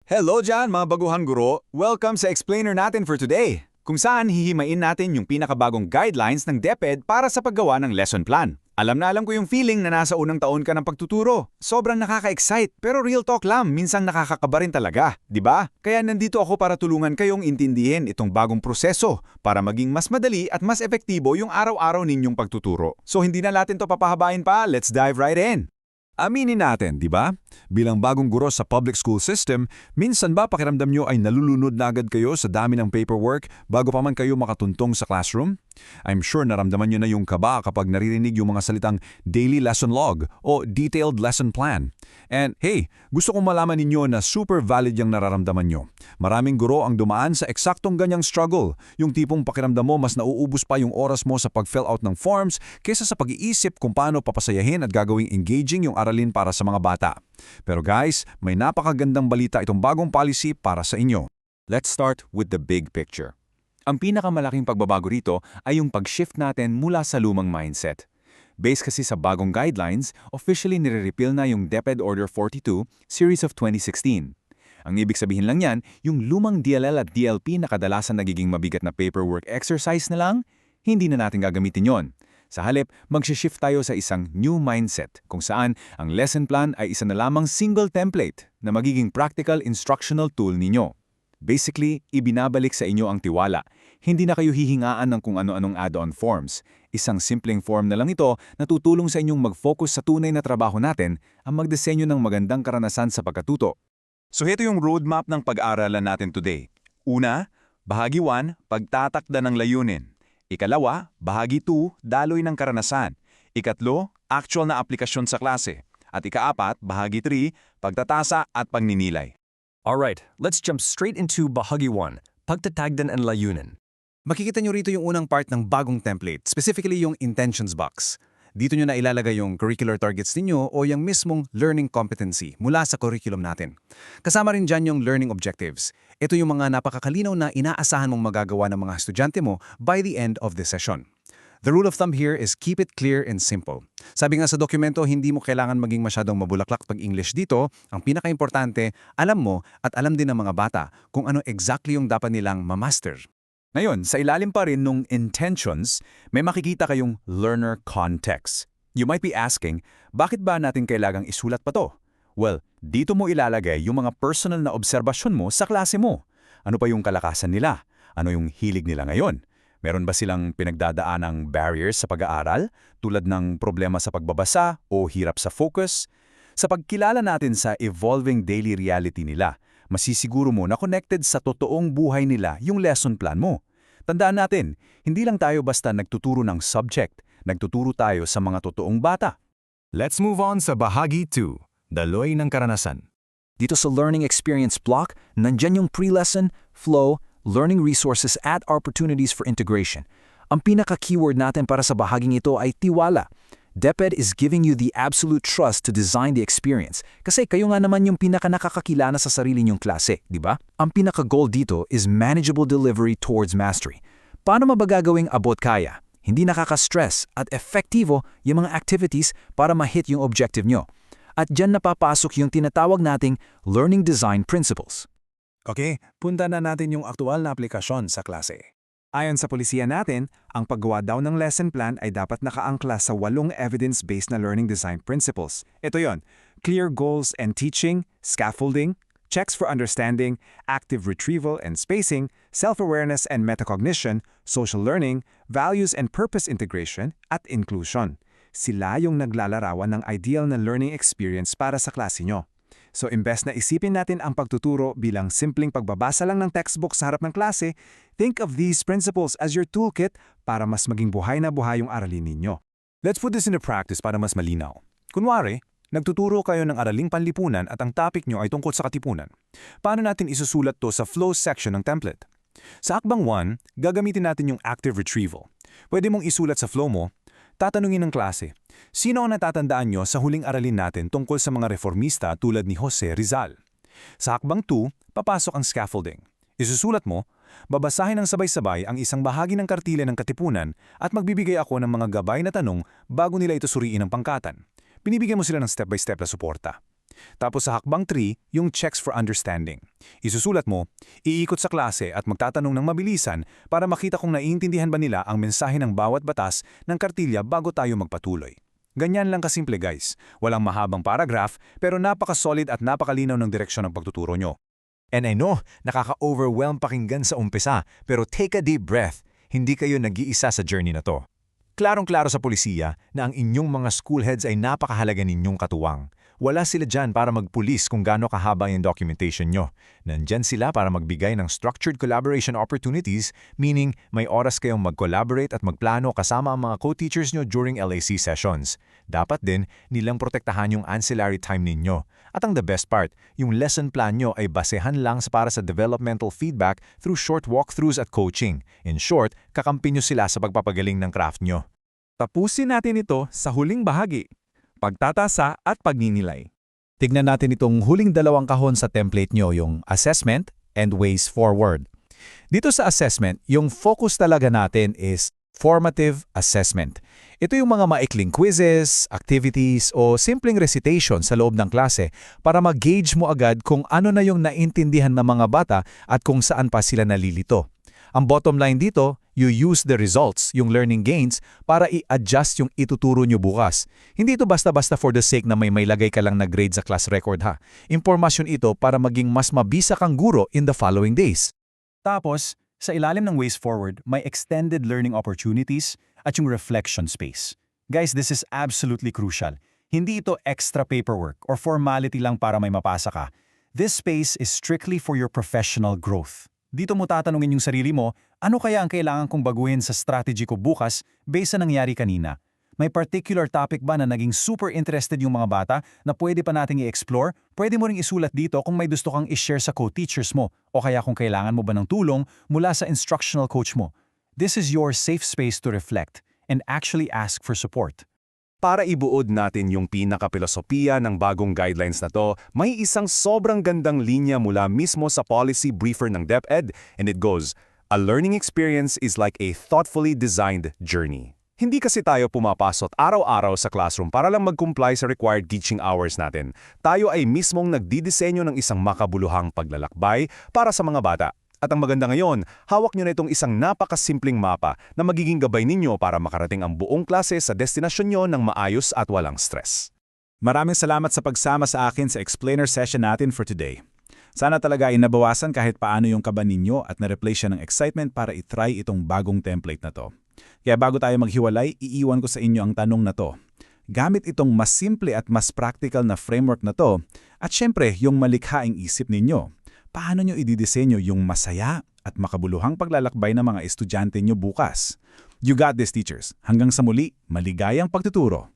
Hello dyan mga baguhang guro! Welcome sa explainer natin for today, kung saan hihimain natin yung pinakabagong guidelines ng DepEd para sa paggawa ng lesson plan. Alam na alam ko yung feeling na nasa unang taon ka ng pagtuturo. Sobrang nakaka-excite, pero real talk lang, minsang nakakakaba rin talaga, di ba? Kaya nandito ako para tulungan kayong intindihin itong bagong proseso para maging mas madali at mas epektibo yung araw-araw ninyong pagtuturo. So hindi na natin to papahabain pa, let's dive right in! Aminin natin, di ba? Bilang bagong guro sa public school system, minsan ba pakiramdam nyo ay nalulunod na agad kayo sa dami ng paperwork bago pa man kayo makatuntong sa classroom? I'm sure naramdaman nyo na yung kaba kapag naririnig yung mga salitang daily lesson log o detailed lesson plan. And hey, gusto kong malaman ninyo na super valid yung nararamdaman nyo. Maraming guro ang dumaan sa eksaktong ganyang struggle, yung tipong pakiramdam mo mas nauubos pa yung oras mo sa pag-fill out ng forms kaysa sa pag-iisip kung paano papasayahin at gagawing engaging yung aralin para sa mga bata. Pero guys, may napakagandang balita itong bagong policy para sa inyo. Let's start with the big picture. Ang pinakamalaking pagbabago rito ay yung pag-shift natin mula sa lumang mindset. Based kasi sa bagong guidelines, officially nire-repeal na yung DepEd Order 42, Series of 2016. Ang ibig sabihin lang yan, yung lumang DLL at DLP na kadalasan nagiging mabigat na paperwork exercise na lang, hindi na natin gagamitin yon. Sa halip, mag-shift tayo sa isang new mindset kung saan ang lesson plan ay isa na lamang single template na magiging practical instructional tool ninyo. Basically, ibinabalik sa inyo ang tiwala. Hindi na kayo hihingaan ng kung ano-anong add-on forms. Isang simpleng form na lang ito na tutulong sa inyong mag-focus sa tunay na trabaho natin ang magdisenyo ng magandang karanasan sa pagkatuto. So ito yung roadmap ng pag-aaralan natin today. Una, bahagi 1, pagtatakda ng layunin. Ikalawa, bahagi 2, daloy ng karanasan. Ikatlo, actual na aplikasyon sa klase. At ikaapat, bahagi 3, pagtatasa at pagninilay. Alright, let's jump straight into bahagi 1, pagtatagdan and layunin. Makikita nyo rito yung unang part ng bagong template, specifically yung intentions box. Dito nyo na ilalagay yung curricular targets ninyo o yung mismong learning competency mula sa curriculum natin. Kasama rin dyan yung learning objectives. Ito yung mga napakakalinaw na inaasahan mong magagawa ng mga estudyante mo by the end of this session. The rule of thumb here is keep it clear and simple. Sabi nga sa dokumento, hindi mo kailangan maging masyadong mabulaklak pag English dito. Ang pinaka-importante, alam mo at alam din ng mga bata kung ano exactly yung dapat nilang ma-master. Ngayon, sa ilalim pa rin nung intentions, may makikita kayong learner context. You might be asking, bakit ba natin kailangang isulat pa to? Well, dito mo ilalagay yung mga personal na obserbasyon mo sa klase mo. Ano pa yung kalakasan nila? Ano yung hilig nila ngayon? Meron ba silang pinagdadaanang barriers sa pag-aaral, tulad ng problema sa pagbabasa o hirap sa focus? Sa pagkilala natin sa evolving daily reality nila, masisiguro mo na connected sa totoong buhay nila yung lesson plan mo. Tandaan natin, hindi lang tayo basta nagtuturo ng subject, nagtuturo tayo sa mga totoong bata. Let's move on sa bahagi 2, daloy ng karanasan. Dito sa Learning Experience block, nandyan yung pre-lesson, flow, learning resources at opportunities for integration. Ang pinaka-keyword natin para sa bahaging ito ay tiwala. DepEd is giving you the absolute trust to design the experience. Kasi kayo nga naman yung pinaka-nakakakilala sa sarili niyong klase, di ba? Ang pinaka-goal dito is manageable delivery towards mastery. Paano mabagagawing abot kaya? Hindi nakaka-stress at efektibo yung mga activities para ma-hit yung objective nyo. At dyan napapasok yung tinatawag nating learning design principles. Okay, punta na natin yung aktual na aplikasyon sa klase. Ayon sa polisiya natin, ang paggawa daw ng lesson plan ay dapat nakaangkla sa 8 evidence-based na learning design principles. Ito yon: clear goals and teaching, scaffolding, checks for understanding, active retrieval and spacing, self-awareness and metacognition, social learning, values and purpose integration, at inclusion. Sila yung naglalarawan ng ideal na learning experience para sa klase nyo. So imbes na isipin natin ang pagtuturo bilang simpleng pagbabasa lang ng textbook sa harap ng klase, think of these principles as your toolkit para mas maging buhay na buhay yung aralin ninyo. Let's put this into practice para mas malinaw. Kunwari, nagtuturo kayo ng araling panlipunan at ang topic nyo ay tungkol sa katipunan. Paano natin isusulat to sa flow section ng template? Sa akbang 1, gagamitin natin yung active retrieval. Pwede mong isulat sa flow mo, tatanungin ng klase, sino ang natatandaan nyo sa huling aralin natin tungkol sa mga reformista tulad ni Jose Rizal? Sa hakbang 2, papasok ang scaffolding. Isusulat mo, babasahin ng sabay-sabay ang isang bahagi ng kartila ng katipunan at magbibigay ako ng mga gabay na tanong bago nila ito suriin ng pangkatan. Binibigyan mo sila ng step-by-step na suporta. Tapos sa hakbang 3, yung checks for understanding. Isusulat mo, iikot sa klase at magtatanong ng mabilisan para makita kung naiintindihan ba nila ang mensahe ng bawat batas ng kartilya bago tayo magpatuloy. Ganyan lang kasimple guys. Walang mahabang paragraph pero napaka-solid at napakalinaw ng direksyon ng pagtuturo nyo. And I know, nakaka-overwhelm pakinggan sa umpisa, pero take a deep breath. Hindi kayo nag-iisa sa journey na to. Klarong-klaro sa pulisiya na ang inyong mga school heads ay napakahalaga ninyong katuwang. Wala sila dyan para magpulis kung gaano kahaba yung documentation nyo. Nandyan sila para magbigay ng structured collaboration opportunities, meaning may oras kayong mag-collaborate at magplano kasama ang mga co-teachers nyo during LAC sessions. Dapat din nilang protektahan yung ancillary time ninyo. At ang the best part, yung lesson plan nyo ay basehan lang para sa developmental feedback through short walkthroughs at coaching. In short, kakampi nyo sila sa pagpapagaling ng craft nyo. Tapusin natin ito sa huling bahagi, pagtatasa at pagninilay. Tignan natin itong huling dalawang kahon sa template nyo, yung assessment and ways forward. Dito sa assessment, yung focus talaga natin is formative assessment. Ito yung mga maikling quizzes, activities o simpleng recitation sa loob ng klase para mag-gauge mo agad kung ano na yung naintindihan ng mga bata at kung saan pa sila nalilito. Ang bottom line dito, you use the results, yung learning gains, para i-adjust yung ituturo nyo bukas. Hindi ito basta-basta for the sake na may lagay ka lang na grade sa class record ha. Impormasyon ito para maging mas mabisa kang guro in the following days. Tapos, sa ilalim ng ways forward, may extended learning opportunities at yung reflection space. Guys, this is absolutely crucial. Hindi ito extra paperwork or formality lang para may mapasa ka. This space is strictly for your professional growth. Dito mo tatanungin yung sarili mo, ano kaya ang kailangan kong baguhin sa strategy ko bukas based sa nangyari kanina? May particular topic ba na naging super interested yung mga bata na pwede pa nating i-explore? Pwede mo ring isulat dito kung may gusto kang i-share sa co-teachers mo o kaya kung kailangan mo ba ng tulong mula sa instructional coach mo. This is your safe space to reflect and actually ask for support. Para ibuod natin yung pinaka-pilosopiya ng bagong guidelines na to, may isang sobrang gandang linya mula mismo sa policy briefer ng DepEd, and it goes, "A learning experience is like a thoughtfully designed journey." Hindi kasi tayo pumapasok araw-araw sa classroom para lang mag-comply sa required teaching hours natin. Tayo ay mismong nagdidisenyo ng isang makabuluhang paglalakbay para sa mga bata. At ang maganda ngayon, hawak nyo na itong isang napakasimpleng mapa na magiging gabay ninyo para makarating ang buong klase sa destinasyon nyo ng maayos at walang stress. Maraming salamat sa pagsama sa akin sa explainer session natin for today. Sana talaga ay nabawasan kahit paano yung kaba ninyo at na-replay siya ng excitement para itry itong bagong template na to. Kaya bago tayo maghiwalay, iiwan ko sa inyo ang tanong na to. Gamit itong mas simple at mas practical na framework na to, at syempre yung malikhaing isip ninyo, paano nyo ididisenyo yung masaya at makabuluhang paglalakbay ng mga estudyante nyo bukas? You got this, teachers. Hanggang sa muli, maligayang pagtuturo.